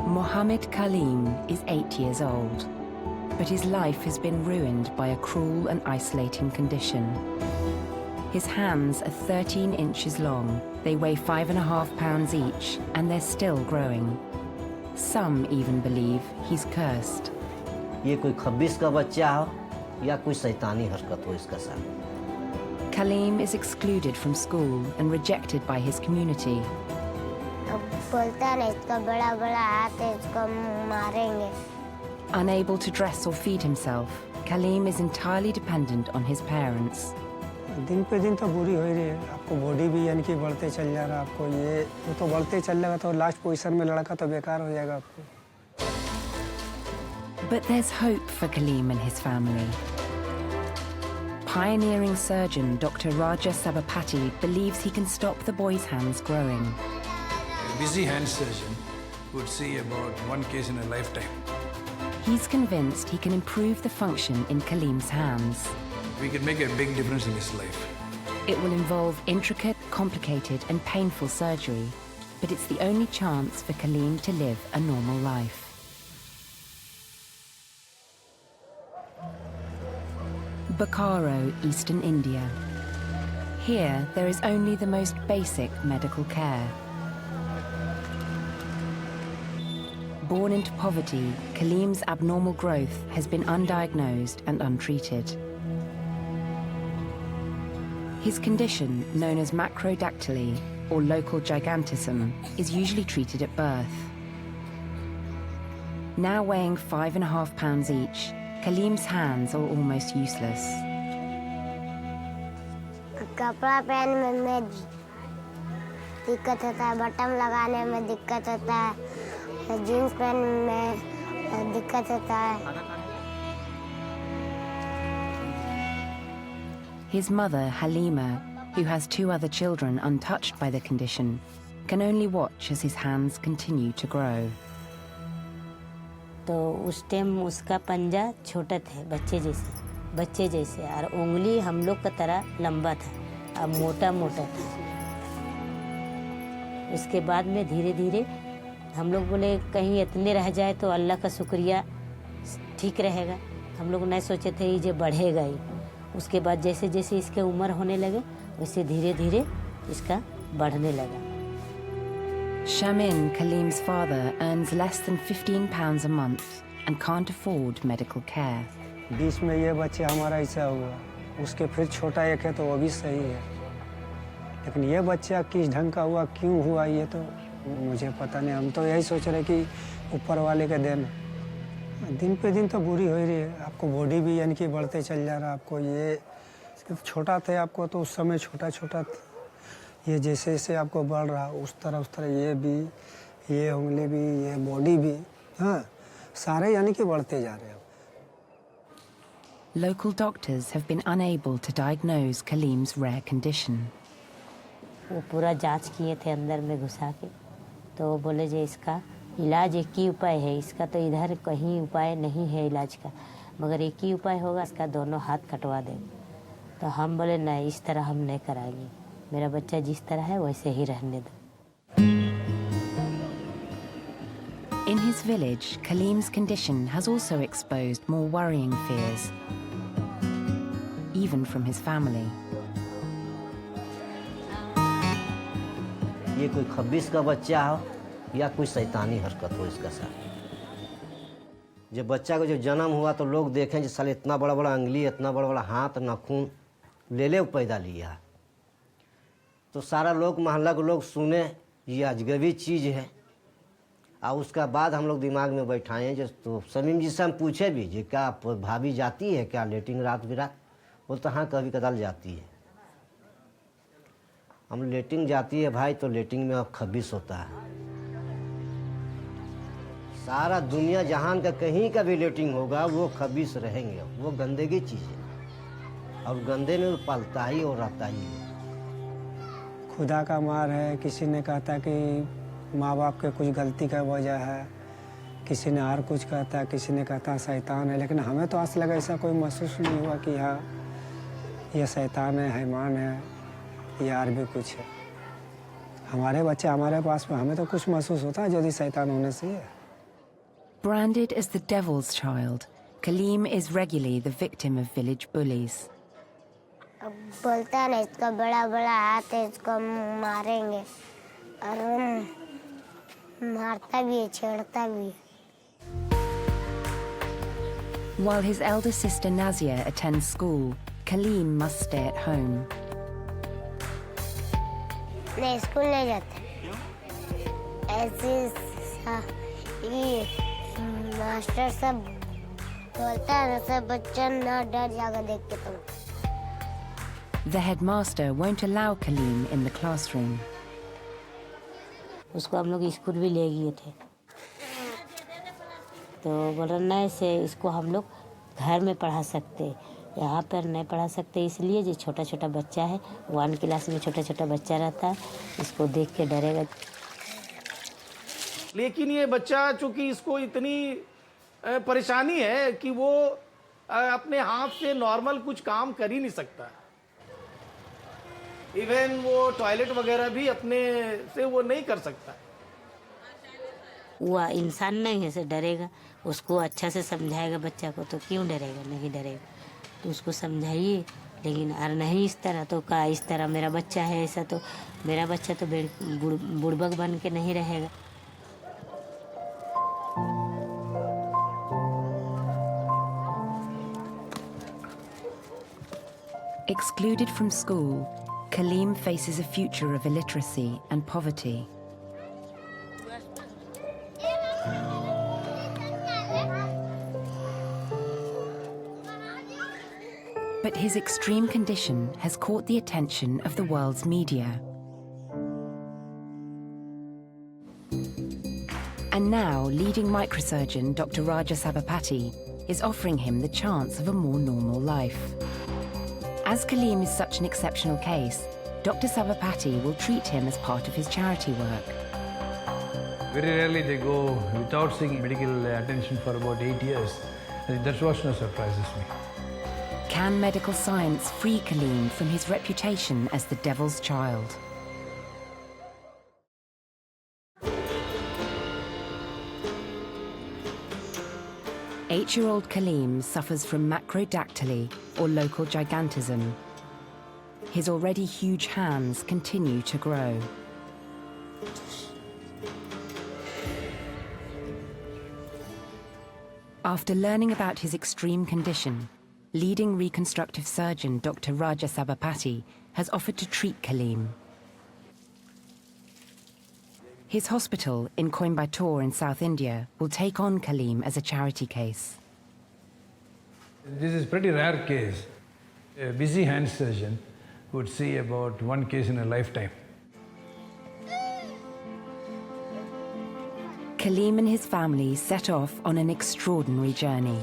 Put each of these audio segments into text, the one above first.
Mohammed Kaleem is 8 years old, but his life has been ruined by a cruel and isolating condition. His hands are 13 inches long, they weigh 5.5 pounds each, and they're still growing. Some even believe he's cursed. ये कोई खब्बिस का बच्चा हो या कोई शैतानी हरकत हो इसका साथ। Kaleem is excluded from school and rejected by his community. बोलता नहीं, इसका बड़ा-बड़ा हाथ है, इसको मारेंगे। Unable to dress or feed himself, Kaleem is entirely dependent on his parents. दिन पे दिन तो बुरी हो रही है, आपको बॉडी भी यानी कि बढ़ते चल जा रहा है, आपको ये तो बढ़ते चल जाएगा तो लास्ट पोजीशन में लड़का तो बेकार हो जाएगा आपको। But there's hope for Kaleem and his family. Pioneering surgeon Dr. Raja Sabapati believes he can stop the boy's hands growing. A busy hand surgeon would see about one case in a lifetime. He's convinced he can improve the function in Kaleem's hands. We could make a big difference in his life. It will involve intricate, complicated and painful surgery, but it's the only chance for Kaleem to live a normal life. Bokaro, Eastern India. Here, there is only the most basic medical care. Born into poverty, Kaleem's abnormal growth has been undiagnosed and untreated. His condition, known as macrodactyly or local gigantism, is usually treated at birth. Now weighing 5.5 pounds each, Kaleem's hands are almost useless. कपड़ा पहनने में दिक्कत होता है, button लगाने में दिक्कत होता है, जीन्स पहनने में दिक्कत होता है। His mother, Halima, who has 2 other children untouched by the condition, can only watch as his hands continue to grow. तो उस टाइम उसका पंजा छोटा था, बच्चे जैसे और उंगली हम लोग का तरह लंबा था, अब मोटा मोटा था। उसके बाद में धीरे धीरे हम लोग बोले कहीं इतने रह जाए तो अल्लाह का शुक्रिया ठीक रहेगा। हम लोग नहीं सोचे थे ये बढ़ेगा ही। उसके बाद जैसे जैसे इसके उम्र होने लगे वैसे धीरे धीरे इसका बढ़ने लगा। Shamin, Kaleem's father, earns less than 15 pounds a month and can't afford medical care. बीच में ये बच्चे हमारा ऐसा हुआ, उसके फिर छोटा एक है तो वो भी सही है, लेकिन ये बच्चा किस ढंग का हुआ, क्यों हुआ, ये तो मुझे पता नहीं। हम तो यही सोच रहे कि ऊपर वाले का देन। दिन पे दिन तो बुरी हो रही है, आपको बॉडी भी यानी कि बढ़ते चल जा रहा है, आपको ये छोटा थे आपको तो उस समय छोटा छोटा, ये जैसे जैसे आपको बढ़ रहा उस तरह ये भी, ये उंगली भी, ये बॉडी भी, हाँ सारे यानी कि बढ़ते जा रहे हैं। Local doctors have been unable to diagnose Kaleem's rare condition. वो पूरा जांच किए थे अंदर में घुसा के, तो वो बोले जे इसका इलाज एक ही उपाय है, इसका तो इधर कहीं उपाय नहीं है इलाज का, मगर एक ही उपाय होगा, इसका दोनों हाथ कटवा देंगे। तो हम बोले नहीं, इस तरह हम नहीं कराएंगे, मेरा बच्चा जिस तरह है वैसे ही रहने दो। In his village, Kaleem's condition has also exposed more worrying fears, even from his family. ये कोई खब्बिस का बच्चा हो या कोई शैतानी हरकत हो इसका साथ। जब बच्चा को जब जन्म हुआ तो लोग देखें कि साले इतना बड़ा बड़ा उंगली, इतना बड़ा बड़ा हाथ, नाखून ले पैदा लिया, तो सारा लोग मोहल्ला के लोग सुने ये अजगबी चीज़ है। और उसका बाद हम लोग दिमाग में बैठाए जो तो समीम जी से हम पूछे भी जो क्या भाभी जाती है क्या लेटिंग रात बिरात, बोलता हाँ कभी कदाल जाती है। हम लेटिंग जाती है भाई, तो लेटिंग में अब खब्बिस होता है। सारा दुनिया जहान का कहीं का भी लेटिंग होगा वो खब्बिस रहेंगे, वो गंदगी चीज़ है और गंदे में पलता ही और रहता ही है। खुदा का मार है, किसी ने कहता कि माँ बाप के कुछ गलती का वजह है, किसी ने हर कुछ कहता, किसी ने कहता शैतान है, लेकिन हमें तो आज लगा ऐसा कोई महसूस नहीं हुआ कि हाँ ये शैतान है, हैमान है या और भी कुछ है। हमारे बच्चे हमारे पास में, हमें तो कुछ महसूस होता है यदि शैतान होने से है। Branded as the devil's child, Kaleem is regularly the victim of village bullies. अब बोलता है ना इसका बड़ा बड़ा हाथ है इसको हम मारेंगे और मारता भी है छेड़ता भी है. While his elder sister Nazia attends school, Kaleem must stay at home. नहीं स्कूल नहीं जाता. ऐसे ये मास्टर सब बोलता है ना सब बच्चा ना डर जाकर देख के तुम. The headmaster won't allow Kaleem in the classroom. उसको हम लोग स्कूल भी ले गए थे तो बोल रहे नहीं से इसको हम लोग घर में पढ़ा सकते, यहाँ पर नहीं पढ़ा सकते, इसलिए जो छोटा छोटा बच्चा है 1 क्लास में छोटा छोटा बच्चा रहता है इसको देख के डरेगा. लेकिन ये बच्चा चूंकि इसको इतनी परेशानी है कि वो अपने हाथ से नॉर्मल कुछ काम कर ही नहीं सकता. इवन वो टॉयलेट वगैरह भी अपने से वो नहीं कर सकता. वो इंसान नहीं है से डरेगा, उसको अच्छा से समझाएगा बच्चा को तो क्यों डरेगा, नहीं डरेगा. तो उसको समझाइए लेकिन और नहीं इस तरह तो का इस तरह मेरा बच्चा है ऐसा तो मेरा बच्चा तो बुड़बक बन के नहीं रहेगा. Excluded from school, Kaleem faces a future of illiteracy and poverty. But his extreme condition has caught the attention of the world's media. And now, leading microsurgeon Dr. Raja Sabapathy is offering him the chance of a more normal life. As Kaleem is such an exceptional case, Dr. Sabapathy will treat him as part of his charity work. Very rarely they go without seeking medical attention for about 8 years. That's what surprises me. Can medical science free Kaleem from his reputation as the devil's child? Eight-year-old Kaleem suffers from macrodactyly, or local gigantism. His already huge hands continue to grow. After learning about his extreme condition, leading reconstructive surgeon Dr. Raja Sabapathy has offered to treat Kaleem. His hospital in Coimbatore in South India will take on Kaleem as a charity case. This is a pretty rare case. A busy hand surgeon would see about 1 case in a lifetime. Kaleem and his family set off on an extraordinary journey.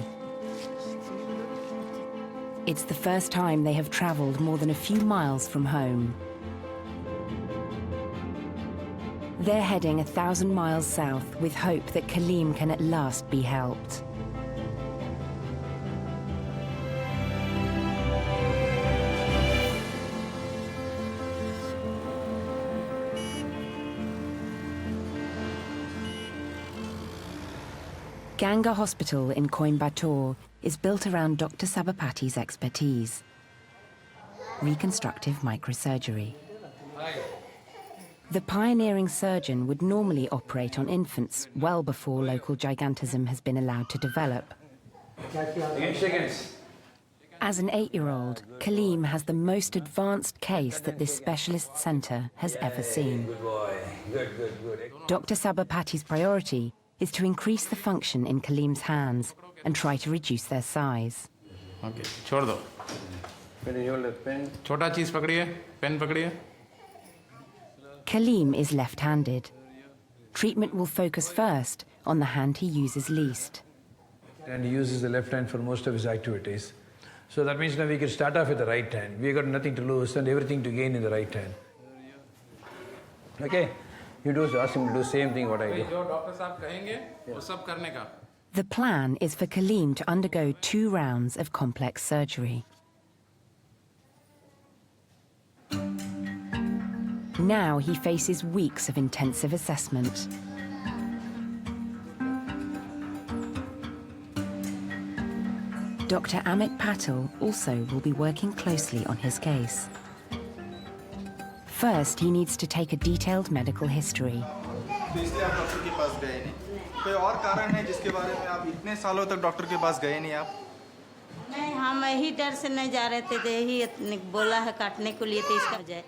It's the first time they have traveled more than a few miles from home. They're heading 1,000 miles south with hope that Kaleem can at last be helped. Ganga Hospital in Coimbatore is built around Dr. Sabapathy's expertise: reconstructive microsurgery. The pioneering surgeon would normally operate on infants well before local gigantism has been allowed to develop. As an 8-year-old, Kaleem has the most advanced case that this specialist centre has ever seen. Good boy. Good. Dr. Sabapathy's priority is to increase the function in Kaleem's hands and try to reduce their size. Okay छोड़ दो. छोटा चीज पकड़िए, pen पकड़िए. Kaleem is left-handed. Treatment will focus first on the hand he uses least. And he uses the left hand for most of his activities. So that means now we can start off with the right hand. We got nothing to lose and everything to gain in the right hand. Okay? You do ask him to do the same thing what I do. जो doctor साहब कहेंगे वो सब करने का. The plan is for Kaleem to undergo 2 rounds of complex surgery. Now he faces weeks of intensive assessment. Dr. Amit Patel also will be working closely on his case. First, he needs to take a detailed medical history. तो इसलिए आप doctor के पास गए नहीं? कोई और कारण है जिसके बारे में आप इतने सालों तक डॉक्टर के पास गए नहीं आप? नहीं, हम यही डर से नहीं जा रहे थे, यही बोला है काटने को लिए तो इसका जाए।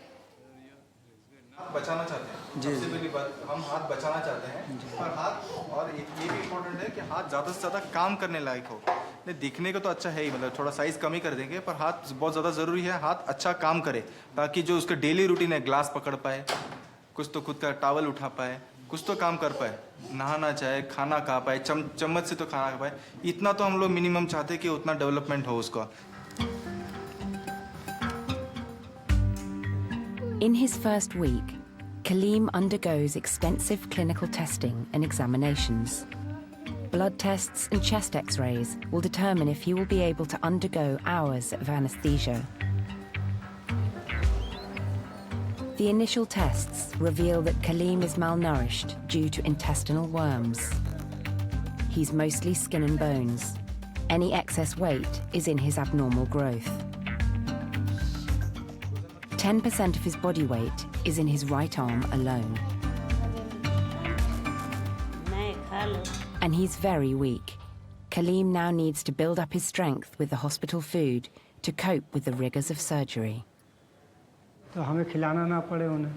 हाथ बचाना चाहते हैं। सबसे पहली बात, हम हाथ बचाना चाहते हैं, पर हाथ, और ये भी इम्पोर्टेंट है कि हाथ ज़्यादा से ज़्यादा काम करने लायक हो। नहीं, दिखने को तो अच्छा है ही, मतलब थोड़ा साइज़ कम ही कर देंगे, पर हाथ बहुत ज़्यादा ज़रूरी है, हाथ अच्छा काम करे, ताकि जो उसका डेली रूटीन है, ग्लास पकड़ पाए, कुछ तो खुद का टावल उठा पाए, कुछ तो काम कर पाए, नहाना चाहे, खाना खा पाए, चम्मच से तो खाना खा पाए। इतना तो हम लोग मिनिमम चाहते हैं कि उतना डेवलपमेंट हो उसका। In his first week, Kaleem undergoes extensive clinical testing and examinations. Blood tests and chest x-rays will determine if he will be able to undergo hours of anesthesia. The initial tests reveal that Kaleem is malnourished due to intestinal worms. He's mostly skin and bones. Any excess weight is in his abnormal growth. 10% of his body weight is in his right arm alone. And he's very weak. Kaleem now needs to build up his strength with the hospital food to cope with the rigors of surgery. तो हमें खिलाना ना पड़े उन्हें।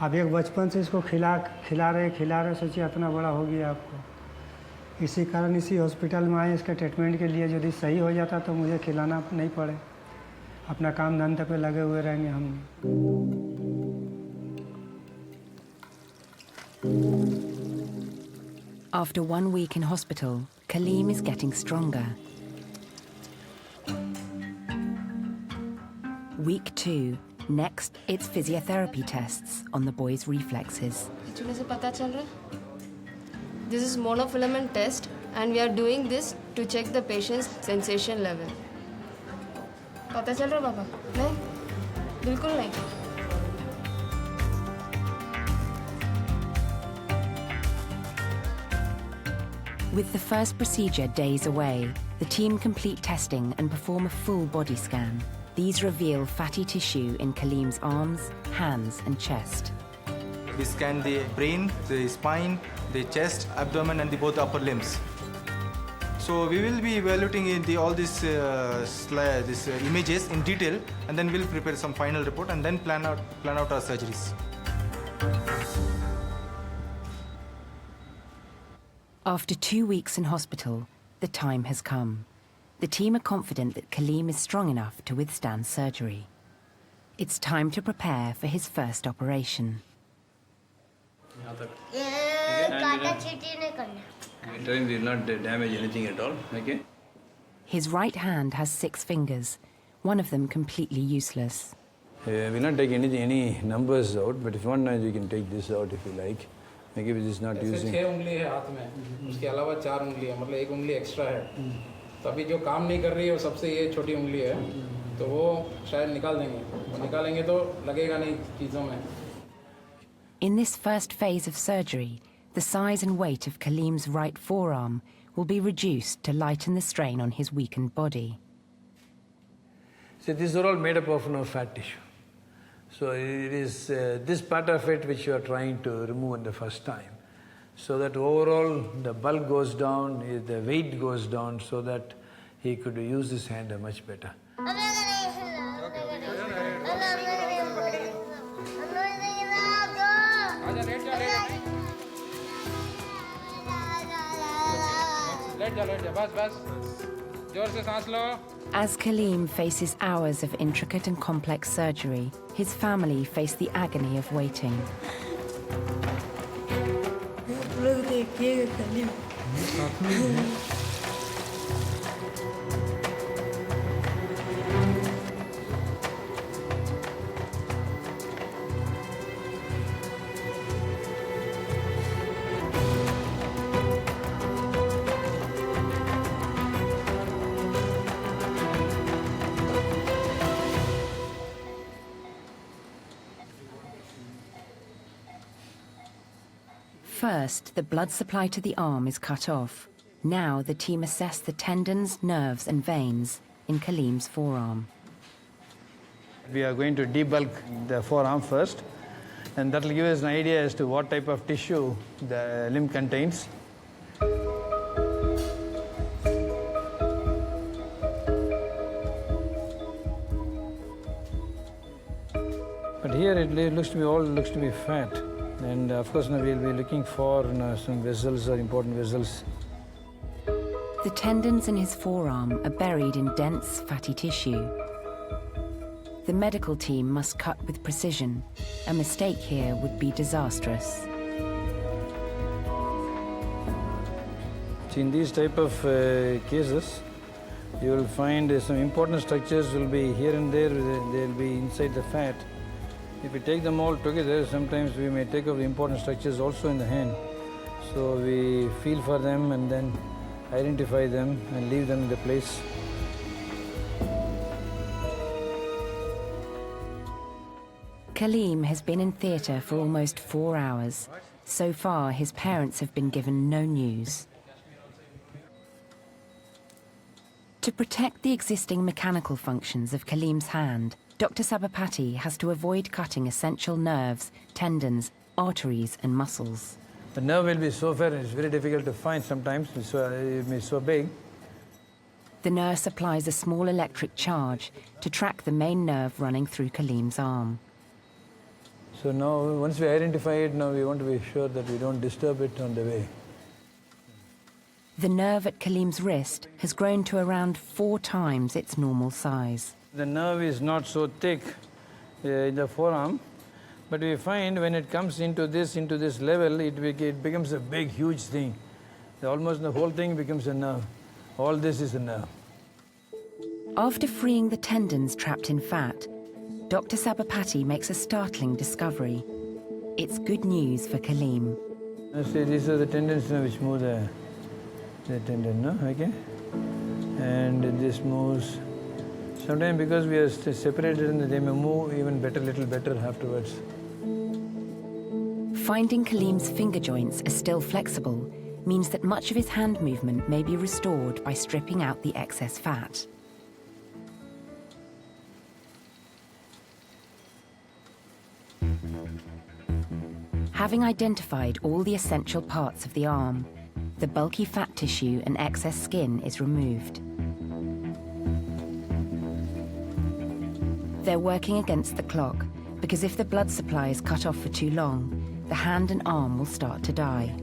अब एक बचपन से इसको खिला रहे सोचिए इतना बड़ा हो गया आपको। इसी कारण इसी हॉस्पिटल में आए इसके ट्रीटमेंट के लिए। यदि सही हो जाता तो मुझे खिलाना नहीं पड़े, अपना काम धंधे पे लगे हुए रहेंगे हम। After 1 week in hospital, Kaleem is getting stronger. Week 2. Next, it's physiotherapy tests on the boy's reflexes. से पता चल रहा है? This is monofilament test and we are doing this to check the patient's sensation level. पता चल रहा बाबा? नहीं? बिल्कुल नहीं। With the first procedure days away, the team complete testing and perform a full body scan. These reveal fatty tissue in Kaleem's arms, hands and chest. We scan the brain, the spine, the chest, abdomen and both upper limbs. So we will be evaluating all these images in detail, and then we'll prepare some final report and then plan out our surgeries. After 2 weeks in hospital, the time has come. The team are confident that Kaleem is strong enough to withstand surgery. It's time to prepare for his first operation. Trying to not damage anything at all, okay? His right hand has 6 fingers, one of them completely useless. We're not taking any numbers out, but if you want, you can take this out if you like. Maybe this is not using. 6 उंगली है हाथ में, उसके अलावा 4 उंगली है, मतलब 1 उंगली एक्स्ट्रा है। तो अभी जो काम नहीं कर रही है वो सबसे ये छोटी उंगली है, तो वो शायद निकाल देंगे। वो निकालेंगे तो लगेगा नहीं चीज़ों में। In this first phase of surgery, the size and weight of Kaleem's right forearm will be reduced to lighten the strain on his weakened body. So these are all made up of fat tissue. So it is this part of it which you are trying to remove in the first time, so that overall the bulk goes down, the weight goes down, so that he could use his hand much better. As Kaleem faces hours of intricate and complex surgery, his family face the agony of waiting. First, the blood supply to the arm is cut off. Now the team assess the tendons, nerves and veins in Kaleem's forearm. We are going to debulk the forearm first, and that will give us an idea as to what type of tissue the limb contains. But here it looks to be fat, and of course now we'll be looking for some vessels or important vessels. The tendons in his forearm are buried in dense, fatty tissue. The medical team must cut with precision. A mistake here would be disastrous. In these type of cases, you will find some important structures will be here and there, they'll be inside the fat. If we take them all together, sometimes we may take off the important structures also in the hand. So we feel for them and then identify them and leave them in the place. Kaleem has been in theatre for almost 4 hours. So far, his parents have been given no news. To protect the existing mechanical functions of Kaleem's hand, Dr. Sabapathy has to avoid cutting essential nerves, tendons, arteries and muscles. The nerve will be so far, it's very difficult to find sometimes, it may be so big. The nurse applies a small electric charge to track the main nerve running through Kaleem's arm. So now, once we identify it, now we want to be sure that we don't disturb it on the way. The nerve at Kaleem's wrist has grown to around 4 times its normal size. The nerve is not so thick in the forearm, but we find when it comes into this level, it becomes a big, huge thing. Almost the whole thing becomes a nerve. All this is a nerve. After freeing the tendons trapped in fat, Dr. Sabapathy makes a startling discovery. It's good news for Kaleem. See, these are the tendons which move the tendon, no? Okay? And this moves. Sometimes because we are separated, they may move even better, little better afterwards. Finding Kaleem's finger joints are still flexible means that much of his hand movement may be restored by stripping out the excess fat. Having identified all the essential parts of the arm, the bulky fat tissue and excess skin is removed. They're working against the clock because if the blood supply is cut off for too long, the hand and arm will start to die.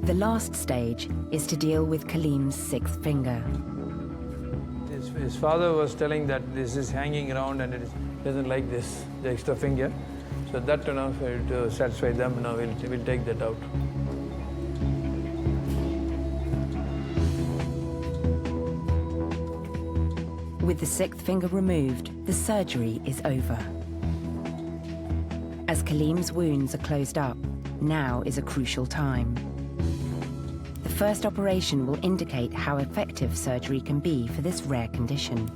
The last stage is to deal with Kaleem's 6th finger. His father was telling that this is hanging around and it doesn't like this, the extra finger. So that to satisfy them, now we'll take that out. With the 6th finger removed, the surgery is over. As Kaleem's wounds are closed up, now is a crucial time. The first operation will indicate how effective surgery can be for this rare condition.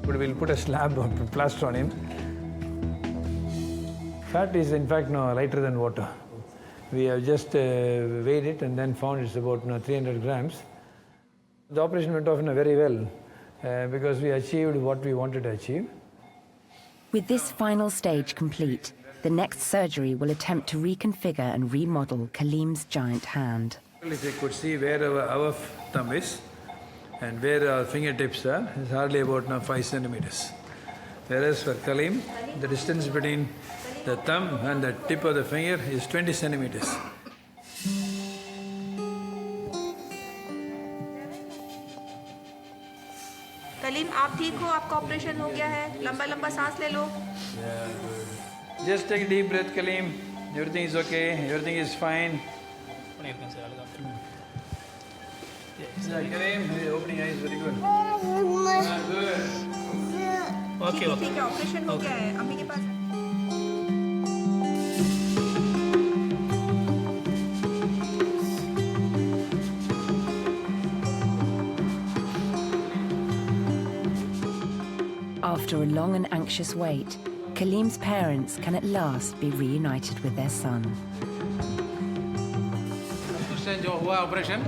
We'll put a slab or plaster on him. Fat is in fact now lighter than water. We have just weighed it and then found it's about 300 grams. The operation went off very well because we achieved what we wanted to achieve. With this final stage complete, the next surgery will attempt to reconfigure and remodel Kaleem's giant hand. If you could see where our thumb is and where our fingertips are, it's hardly about 5 centimeters. Whereas for Kaleem, the distance between the thumb and the tip of the finger is 20 centimeters. Kaleem आप ठीक हो आपका operation हो गया है लंबा लंबा सांस ले लो Just take a deep breath, Kaleem. Everything is okay, everything is fine. Kaleem, opening eyes, very good. Good. ठीक है ऑपरेशन हो गया है अम्मी के पास After a long and anxious wait, Kaleem's parents can at last be reunited with their son. उससे जो हुआ ऑपरेशन,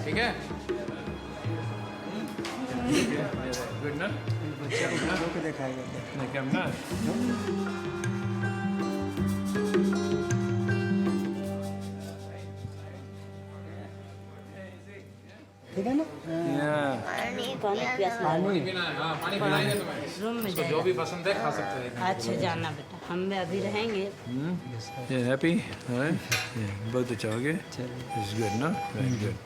ठीक है? Good ना? बच्चे को खड़ा होकर दिखाएगा क्या? नहीं क्या ना? ठीक है ना? पानी पीना है, हाँ पानी पिलाएंगे तुम्हें। रूम में उसको जो भी पसंद है खा सकते हैं। अच्छा जाना बेटा, हम भी अभी रहेंगे। Yeah, happy? All right. Yeah, both the chage. It's good, no? Very good.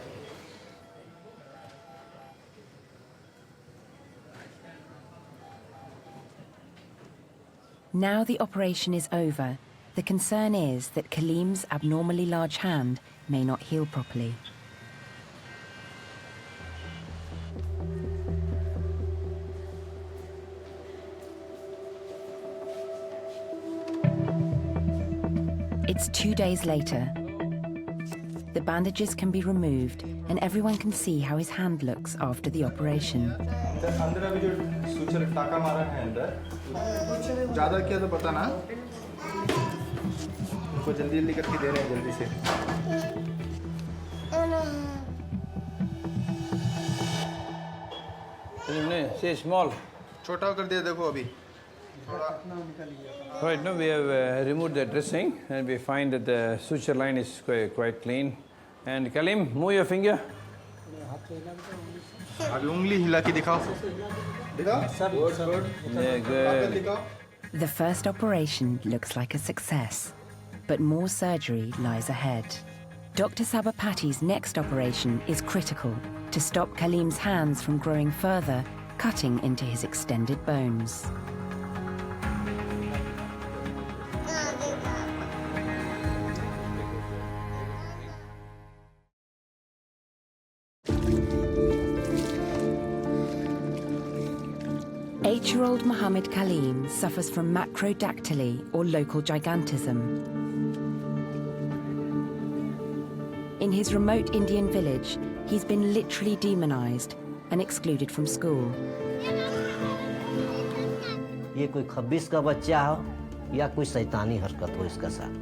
Now the operation is over, the concern is that Kaleem's abnormally large hand may not heal properly. It's 2 days later. The bandages can be removed and everyone can see how his hand looks after the operation. अंदर अभी जो suture टाका मारा है अंदर, ज़्यादा किया तो पता ना, उनको जल्दी जल्दी करके दे रहे हैं जल्दी से। Say small. छोटा कर दिया देखो अभी। Right, now we have removed the dressing and we find that the suture line is quite clean. And Kaleem, move your finger. अभी उंगली हिला के दिखाओ। दिखाओ। Yeah, good. दिखाओ। The first operation looks like a success, but more surgery lies ahead. Dr. Sabapati's next operation is critical to stop Kaleem's hands from growing further, cutting into his extended bones. Eight-year-old Mohammed Kaleem suffers from macrodactyly or local gigantism. In his remote Indian village, he's been literally demonized and excluded from school. ये कोई खब्बीस का बच्चा हो या कोई शैतानी हरकत हो इसका साथ।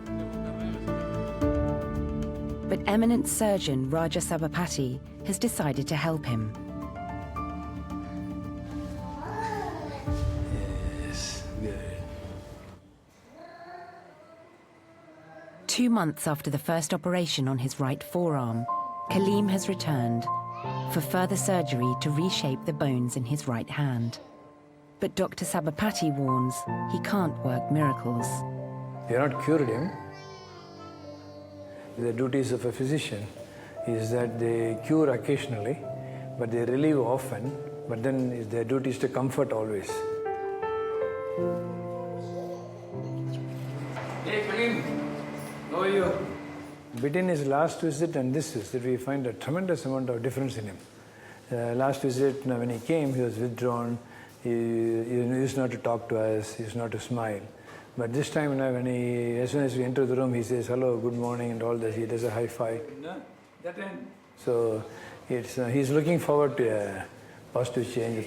But eminent surgeon Raja Sabapati has decided to help him. Yes, good. 2 months after the first operation on his right forearm, Kaleem has returned for further surgery to reshape the bones in his right hand. But Dr. Sabapati warns he can't work miracles. We have not cured him. The duties of a physician is that they cure occasionally, but they relieve often, but then it's their duty is to comfort always. Hey, Kaleem, how are you? Between his last visit and this visit, we find a tremendous amount of difference in him. Last visit, when he came, he was withdrawn. He used not to talk to us, he used not to smile. But this time, when as soon as we enter the room, he says hello, good morning, and all that. He does a high five. So he's looking forward to a positive change.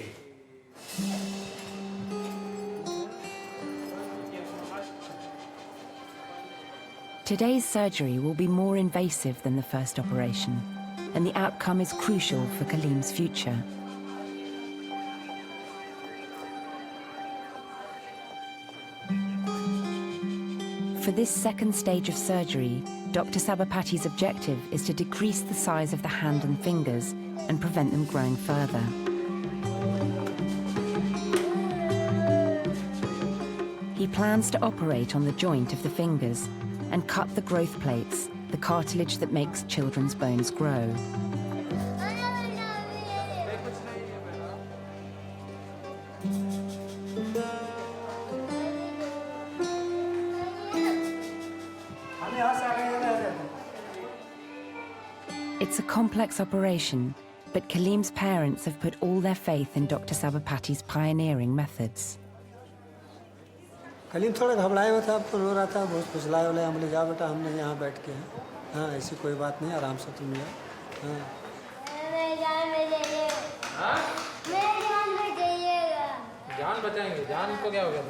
Today's surgery will be more invasive than the first operation, and the outcome is crucial for Kaleem's future. For this second stage of surgery, Dr. Sabapati's objective is to decrease the size of the hand and fingers and prevent them growing further. He plans to operate on the joint of the fingers and cut the growth plates, the cartilage that makes children's bones grow. It's a complex operation, but Kaleem's parents have put all their faith in Dr. Sabapati's pioneering methods. Kaleem थोड़ा घबराया हुआ था, अब तो रो रहा था, बहुत फुसलाया वाला। हम बोले जा बेटा, हमने यहाँ बैठ के हैं, हाँ ऐसी कोई बात नहीं, आराम से तुम जाओ। हाँ जान बचाएंगे, जान को क्या हो गया?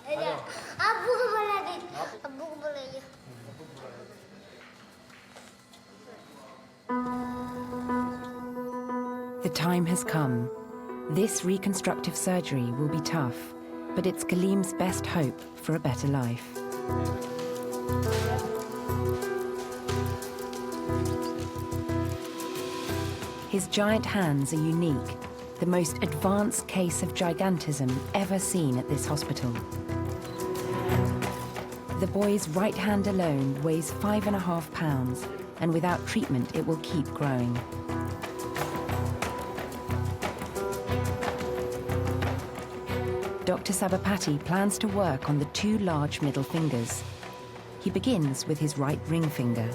अब्बू को बुला दे, अब्बू को बुलाइए। The time has come. This reconstructive surgery will be tough, but it's Kaleem's best hope for a better life. His giant hands are unique, the most advanced case of gigantism ever seen at this hospital. The boy's right hand alone weighs 5.5 pounds, and without treatment it will keep growing. Dr. Sabapathy plans to work on the two large middle fingers. He begins with his right ring finger.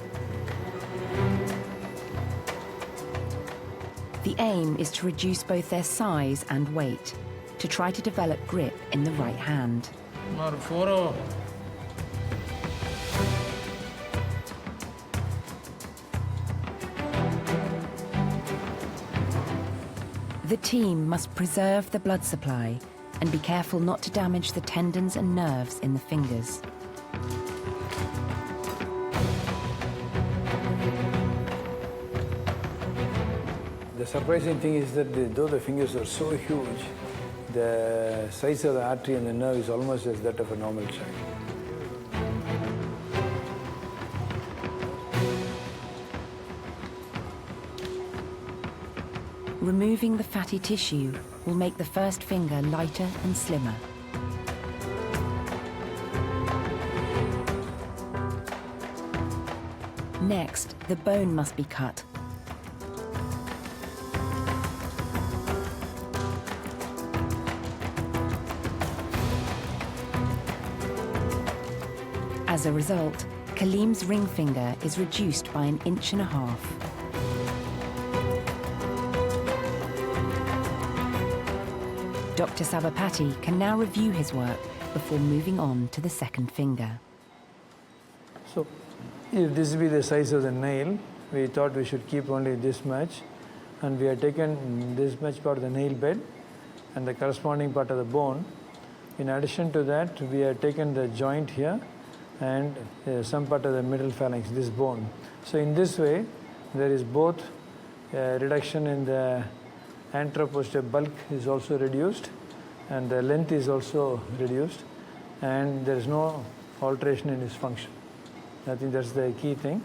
The aim is to reduce both their size and weight, to try to develop grip in the right hand. The team must preserve the blood supply and be careful not to damage the tendons and nerves in the fingers. The surprising thing is that though the fingers are so huge, the size of the artery and the nerve is almost as that of a normal child. Removing the fatty tissue will make the first finger lighter and slimmer. Next, the bone must be cut. As a result, Kaleem's ring finger is reduced by 1.5 inches. Dr. Sabapathy can now review his work before moving on to the second finger. So, if this be the size of the nail, we thought we should keep only this much, and we have taken this much part of the nail bed and the corresponding part of the bone. In addition to that, we have taken the joint here and some part of the middle phalanx, this bone. So in this way, there is both reduction in the anteroposterior bulk is also reduced, and the length is also reduced, and there is no alteration in its function. I think that's the key thing.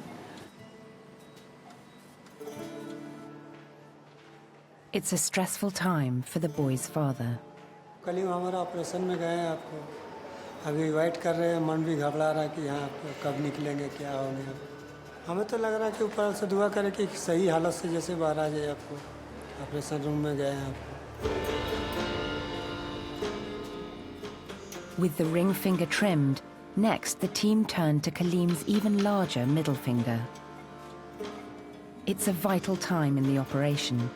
It's a stressful time for the boy's father. Kaleem हमारा operation में गए हैं आपको अभी wait कर रहे हैं मन भी घबरा रहा है कि यहाँ कब निकलेंगे क्या होंगे हमें तो लग रहा है कि ऊपर से दुआ करें कि सही हालत से जैसे बाहर आ जाए आपको ऑपरेशन रूम में गए हैं आपको With the ring finger trimmed, next the team turned to Kaleem's even larger middle finger. It's a vital time in the operation.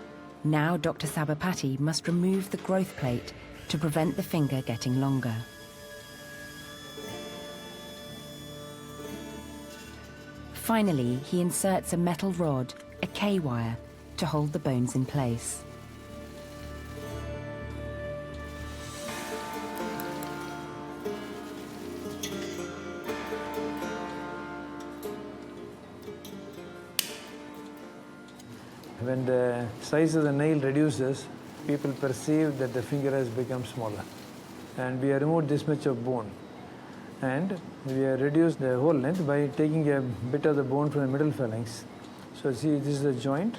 Now Dr. Sabapathy must remove the growth plate to prevent the finger getting longer. Finally, he inserts a metal rod, a K-wire, to hold the bones in place. When the size of the nail reduces, people perceive that the finger has become smaller. And we have removed this much of bone. And we have reduced the whole length by taking a bit of the bone from the middle phalanx. So see, this is the joint.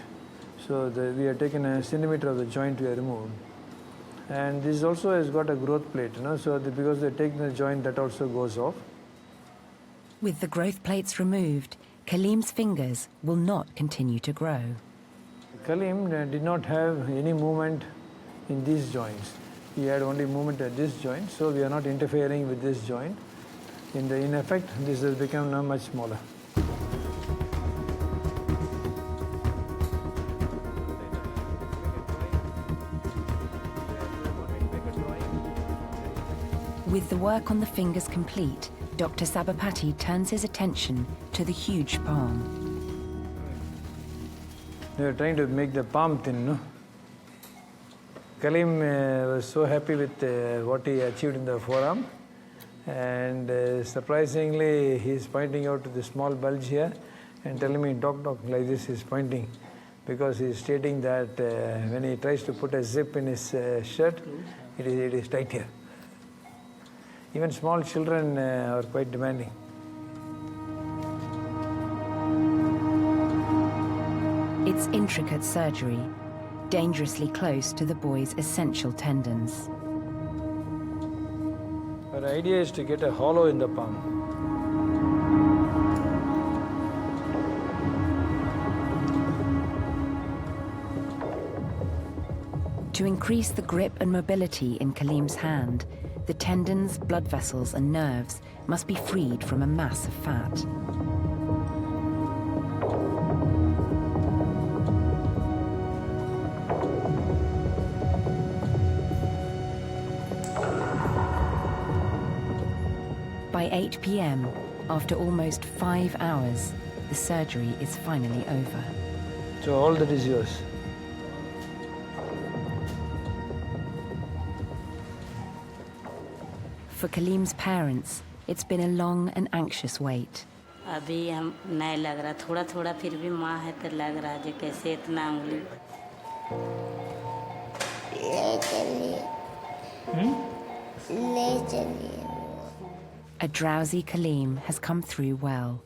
So we have taken a centimeter of the joint we have removed. And this also has got a growth plate, so because they take the joint, that also goes off. With the growth plates removed, Kaleem's fingers will not continue to grow. Kaleem did not have any movement in these joints. He had only movement at this joint, so we are not interfering with this joint. In effect, this has become now much smaller. With the work on the fingers complete, Dr. Sabapathy turns his attention to the huge palm. They were trying to make the palm thin, no? Kaleem was so happy with what he achieved in the forearm And surprisingly, he's pointing out to the small bulge here and telling me, doc, like this he's pointing. Because he's stating that when he tries to put a zip in his shirt, it is tight here. Even small children are quite demanding. It's intricate surgery, dangerously close to the boy's essential tendons. But the idea is to get a hollow in the palm. To increase the grip and mobility in Kaleem's hand, the tendons, blood vessels and nerves must be freed from a mass of fat. By 8 p.m., after almost 5 hours, the surgery is finally over. So all that is yours. For Kaleem's parents, it's been a long and anxious wait. अभी हम नहीं लग रहा, थोड़ा थोड़ा फिर भी माँ है तो लग रहा है कैसे इतना उंगली ले चलिए A drowsy Kaleem has come through well.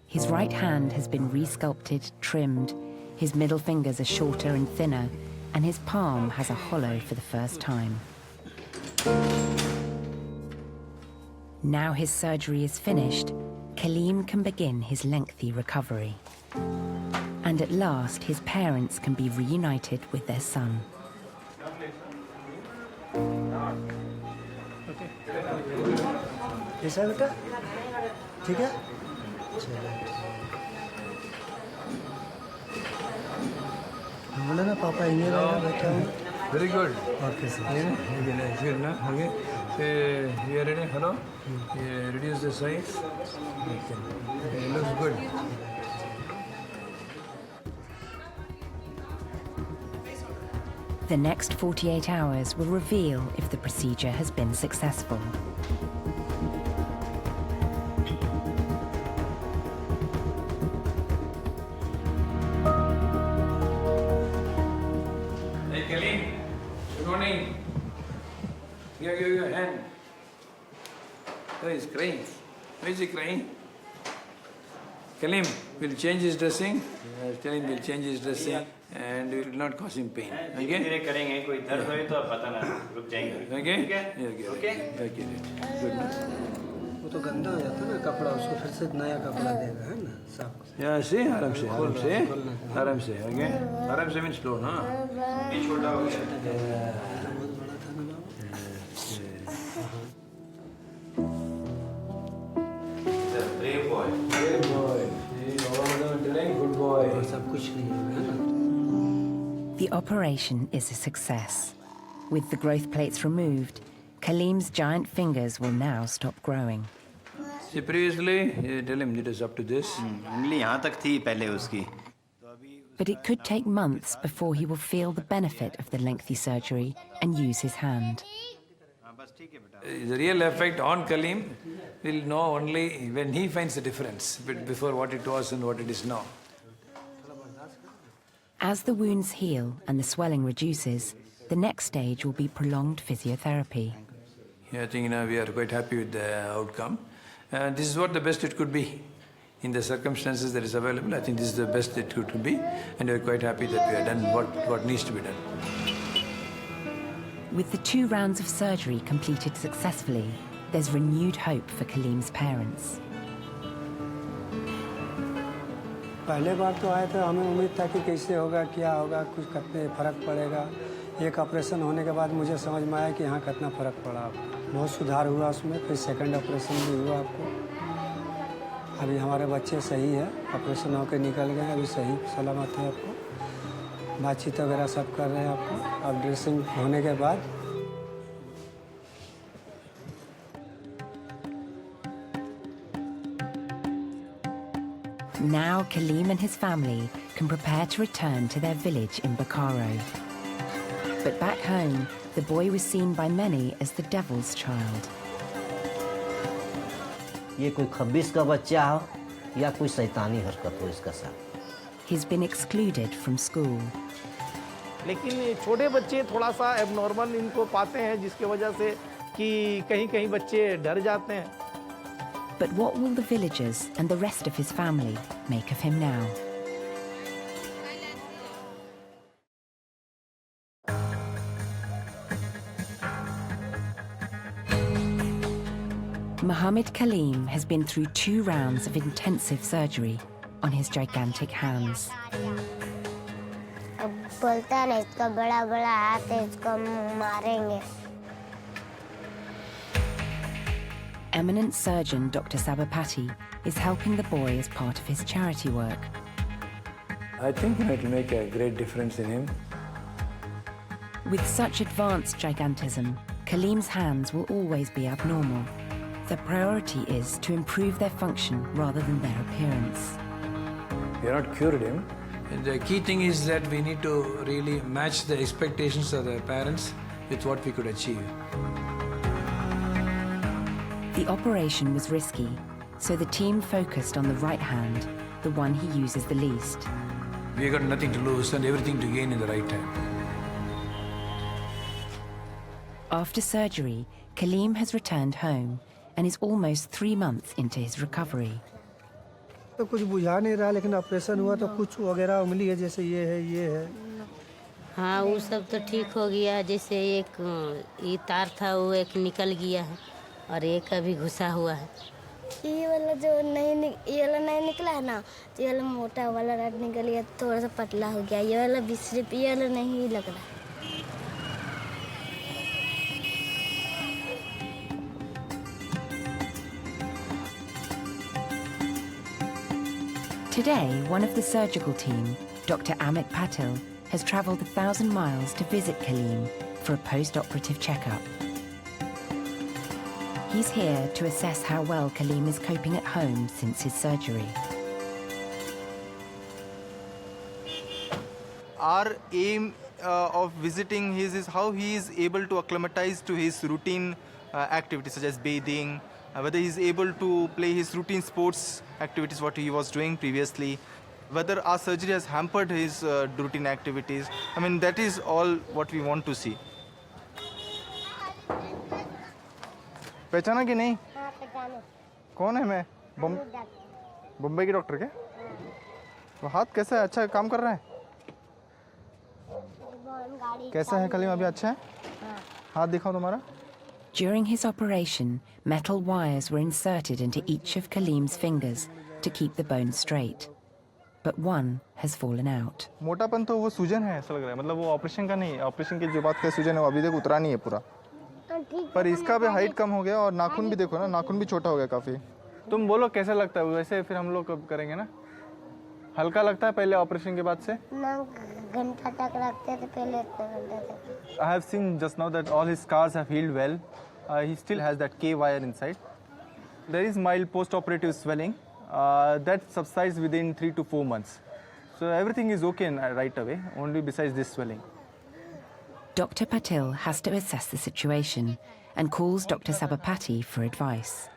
His right hand has been resculpted, trimmed, his middle fingers are shorter and thinner, and his palm has a hollow for the first time. Now his surgery is finished, Kaleem can begin his lengthy recovery. And at last, his parents can be reunited with their son. कैसा है बेटा? ठीक है? बोले ना पापा इंगे रहेगा बैठा हूँ. Very good. Okay, sir. It's good, no? Okay. So, you are ready? Hello? You reduce the size. Okay. It looks good. The next 48 hours will reveal if the procedure has been successful. Hey, Kaleem. Good morning. Give your hand. Oh, he's crying. Why is he crying? Kaleem, we'll change his dressing. Tell him we'll change his dressing and we will not cause him pain. Okay? करेंगे कोई दर्द हो तो पता ना रुक जाएंगे. Okay? Okay? Okay? Okay. Good. वो तो गंदा हो जाता है ना कपड़ा उसको फिर से नया कपड़ा देगा है ना साफ. Yeah, see? आराम से. Okay? आराम से means slow, huh? ये छोटा हो गया. Brave boy. Good boy. See, all of them are telling, good boy. सब कुछ नहीं है ना. The operation is a success. With the growth plates removed, Kaleem's giant fingers will now stop growing. See, previously, tell him it is up to this. उंगली यहाँ तक थी पहले उसकी. But it could take months before he will feel the benefit of the lengthy surgery and use his hand. The real effect on Kaleem will know only when he finds the difference before what it was and what it is now. As the wounds heal and the swelling reduces, the next stage will be prolonged physiotherapy. Yeah, I think we are quite happy with the outcome. This is what the best it could be. In the circumstances that is available, I think this is the best it could be, and we are quite happy that we have done what needs to be done. With the 2 rounds of surgery completed successfully, there's renewed hope for Kaleem's parents. पहले बार तो आए थे हमें उम्मीद था कि कैसे होगा क्या होगा कुछ कितने फ़र्क पड़ेगा. एक ऑपरेशन होने के बाद मुझे समझ में आया कि यहाँ कितना फ़र्क पड़ा. बहुत सुधार हुआ उसमें. फिर सेकंड ऑपरेशन भी हुआ आपको. अभी हमारे बच्चे सही है. ऑपरेशन होकर निकल गए. अभी सही सलामत है आपको. बातचीत वगैरह सब कर रहे हैं आपको. अब ड्रेसिंग होने के बाद Now Kaleem and his family can prepare to return to their village in Bokaro. But back home, the boy was seen by many as the devil's child. ये कोई खब्बीस का बच्चा हो या कोई शैतानी हरकत हो इसका साथ। He's been excluded from school. लेकिन छोटे बच्चे थोड़ा सा एबनॉर्मल इनको पाते हैं, जिसकी वजह से कि कहीं कहीं बच्चे डर जाते हैं। But what will the villagers and the rest of his family make of him now? Mohammed Kaleem has been through 2 rounds of intensive surgery on his gigantic hands. अब बोलता है ना, इसका बड़ा बड़ा हाथ है, इसको मारेंगे। Eminent surgeon Dr. Sabapati is helping the boy as part of his charity work. I think it will make a great difference in him. With such advanced gigantism, Kaleem's hands will always be abnormal. The priority is to improve their function rather than their appearance. We have not cured him. And the key thing is that we need to really match the expectations of the parents with what we could achieve. The operation was risky, so the team focused on the right hand, the one he uses the least. We got nothing to lose and everything to gain in the right hand. After surgery, Kaleem has returned home and is almost 3 months into his recovery. तो कुछ बुझा नहीं रहा, लेकिन operation हुआ तो कुछ वगैरह उंगली है, जैसे ये है। हाँ, वो सब तो ठीक हो गया। जैसे एक ये तार था वो एक निकल गया है और एक अभी घुसा हुआ है। ये वाला जो ये वाला नहीं निकला है ना, तो ये वाला मोटा वाला रड निकल गया, थोड़ा सा पतला हो गया। ये वाला भी सिर्फ ये वाला नहीं लग रहा है। Today, one of the surgical team, Dr. Amit Patil, has travelled 1,000 miles to visit Kaleem for a post-operative checkup. He's here to assess how well Kaleem is coping at home since his surgery. Our aim of visiting his is how he is able to acclimatize to his routine activities such as bathing, whether he is able to play his routine sports activities what he was doing previously, whether our surgery has hampered his routine activities. I mean, that is all what we want to see. पहचाना कि नहीं? हाँ, पहचानो। कौन है? मैं बम्बई के doctor के? तो हाथ कैसा है? अच्छा काम कर रहा है? कैसा है कलीम? अभी अच्छा है? हाथ दिखाओ तुम्हारा। During his operation, metal wires were inserted into each of Kaleem's fingers to keep the bone straight. But one has fallen out. मोटापन तो वो सूजन है ऐसा लग रहा है, मतलब वो ऑपरेशन का नहीं है। ऑपरेशन की जो बात का सूजन है वो अभी तक उतरा नहीं है पूरा, पर इसका भी हाइट कम हो गया और नाखून भी देखो ना, नाखून भी छोटा हो गया काफ़ी। तुम बोलो कैसा लगता है? वैसे फिर हम लोग कब करेंगे ना? हल्का लगता है पहले ऑपरेशन के बाद से? घंटा तक रखते थे पहले, इतना घंटा तक। I have seen just now that all his scars have healed well. He still has that K wire inside. There is mild post-operative swelling that subsides within 3 to 4 months. So everything is okay right away, only besides this swelling. Dr. Patil has to assess the situation and calls Dr. Sabapati for advice.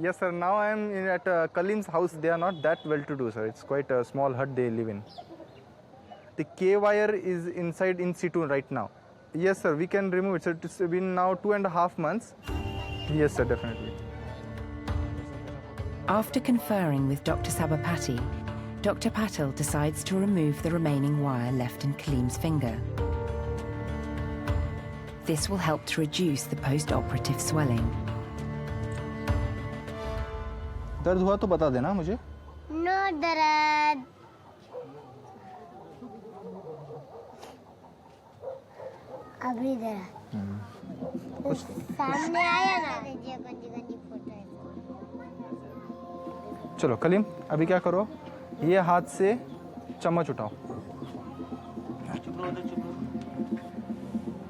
Yes, sir. Now I am at Kaleem's house. They are not that well-to-do, sir. It's quite a small hut they live in. The K wire is inside in situ right now. Yes, sir. We can remove it. So it's been now 2.5 months. Yes, sir. Definitely. After conferring with Dr. Sabapati, Dr. Patil decides to remove the remaining wire left in Kaleem's finger. This will help to reduce the post-operative swelling. दर्द हुआ तो बता देना मुझे। No दर्द। अभी दर्द। सामने आया ना, गंजी फोटो है। चलो कलीम, अभी क्या करो, ये हाथ से चम्मच उठाओ।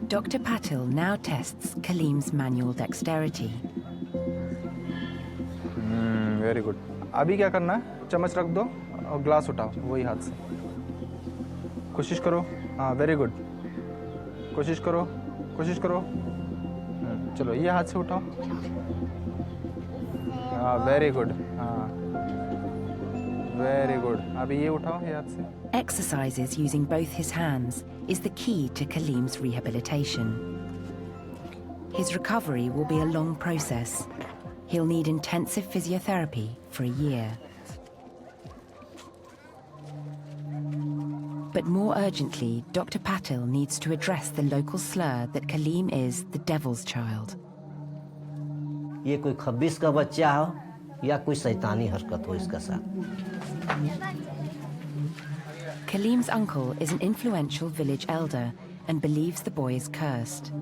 Dr. Patil now tests Kaleem's manual dexterity. Very good. अभी क्या करना है, चम्मच रख दो और ग्लास उठाओ वही हाथ से। कोशिश करो। हाँ, वेरी गुड। कोशिश करो, कोशिश करो। चलो ये हाथ से उठाओ। हाँ वेरी गुड, हाँ वेरी गुड। अभी ये उठाओ ये हाथ से। Exercises using both his hands is the key to Kaleem's rehabilitation. His recovery will be a long process. He'll need intensive physiotherapy for a year. But more urgently, Dr. Patil needs to address the local slur that Kaleem is the devil's child. ये कोई खब्बीस का बच्चा हो या कोई शैतानी हरकत हो इसका साथ। Kaleem's uncle is an influential village elder and believes the boy is cursed.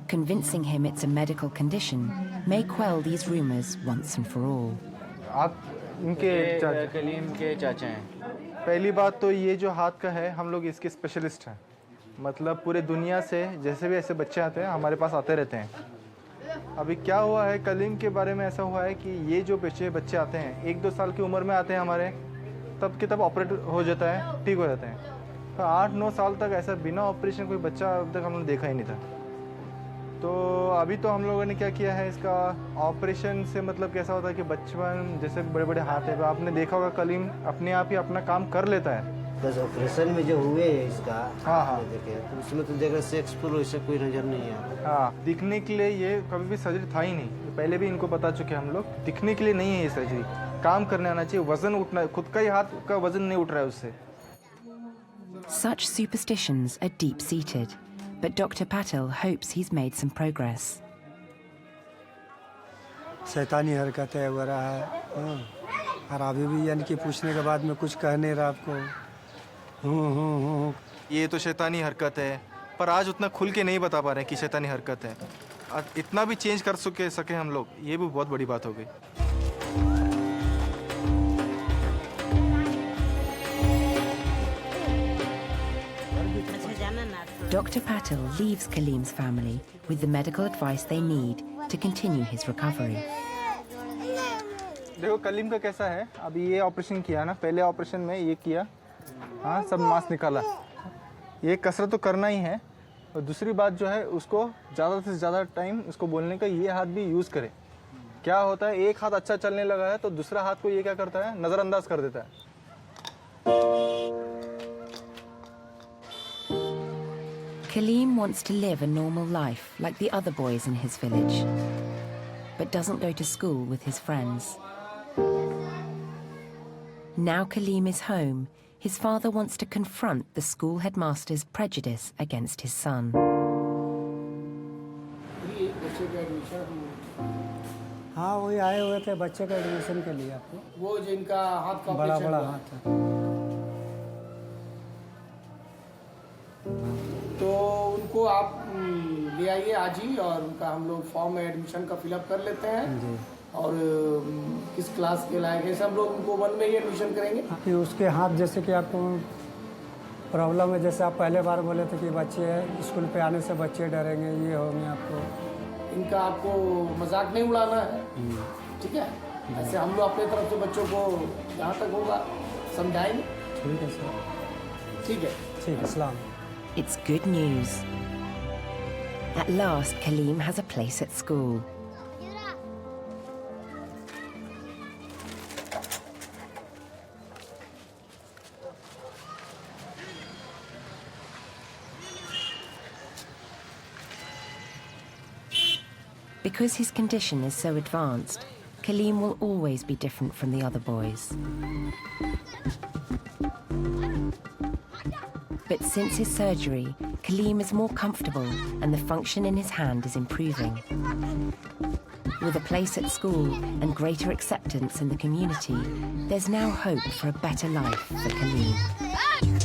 Convincing him it's a medical condition may quell these rumors once and for all. आप इनके कलीम के चाचा हैं। पहली बात तो ये जो हाथ का है हम लोग इसके स्पेशलिस्ट हैं, मतलब पूरे दुनिया से जैसे भी ऐसे बच्चे आते हैं हमारे पास आते रहते हैं। अभी क्या हुआ है कलीम के बारे में, ऐसा हुआ है कि ये जो बच्चे आते हैं 1-2 साल की उम्र में आते हैं हमारे, तब के तब ऑपरेट हो जाता है, ठीक हो जाते हैं। तो 8-9 साल तक ऐसा बिना ऑपरेशन कोई बच्चा अब तक हमने देखा ही नहीं था। तो अभी तो हम लोगों ने क्या किया है, इसका ऑपरेशन से मतलब कैसा होता है कि बचपन जैसे बड़े बड़े हाथ है, तो आपने देखा होगा कलीम अपने आप ही अपना काम कर लेता है। बस ऑपरेशन में जो हुए इसका, हाँ देखे तो उसमें तो जगह सेक्सफुल वैसे कोई नज़र नहीं है। हाँ, दिखने के लिए ये कभी भी सर्जरी था ही नहीं, पहले भी इनको बता चुके हम लोग, दिखने के लिए नहीं है ये सर्जरी, काम करने आना चाहिए, वजन उठना, खुद का ही हाथ का वजन नहीं उठ रहा है उससे। Such superstitions are deep-seated, but Dr. Patil hopes he's made some progress. शैतानी हरकतें वगैरह है, हाँ। और अभी भी यानी कि पूछने के बाद में कुछ कह नहीं रहा आपको। ये तो शैतानी हरकत है, पर आज उतना खुल के नहीं बता पा रहे हैं कि शैतानी हरकत है। आज इतना भी चेंज कर सके हम लोग, ये भी बहुत बड़ी बात हो गई। Dr. Patil leaves Kaleem's family with the medical advice they need to continue his recovery. देखो कलीम का कैसा है, अभी ये ऑपरेशन किया ना, पहले ऑपरेशन में ये किया, हाँ सब मांस निकाला, ये कसरत तो करना ही है। और दूसरी बात जो है उसको ज़्यादा से ज़्यादा टाइम उसको बोलने का ये हाथ भी यूज़ करे। क्या होता है, एक हाथ अच्छा चलने लगा है तो दूसरा हाथ को ये क्या करता है, नज़रअंदाज कर देता है। Kaleem wants to live a normal life like the other boys in his village, but doesn't go to school with his friends. Now Kaleem is home, his father wants to confront the school headmaster's prejudice against his son. हाँ वही आए हुए थे बच्चे का admission के लिए आपको, वो जिनका हाथ का बड़ा ऑपरेशन बड़ा हुआ। हाथ है। तो उनको आप ले आइए आज ही, और उनका हम लोग फॉर्म में एडमिशन का फिलअप कर लेते हैं। और किस क्लास के लायक है सब लोग, उनको 1 में ही एडमिशन करेंगे। कि उसके हाथ जैसे कि आपको प्रॉब्लम है, जैसे आप पहले बार बोले थे कि बच्चे स्कूल पे आने से बच्चे डरेंगे, ये होंगे आपको, इनका आपको मजाक नहीं उड़ाना है, ठीक है। ऐसे हम लोग अपने तरफ से बच्चों को जहाँ तक होगा समझाएंगे। ठीक है सर, ठीक है, ठीक है, सलाम। It's good news. At last, Kaleem has a place at school. Because his condition is so advanced, Kaleem will always be different from the other boys. But since his surgery, Kaleem is more comfortable and the function in his hand is improving. With a place at school and greater acceptance in the community, there's now hope for a better life for Kaleem.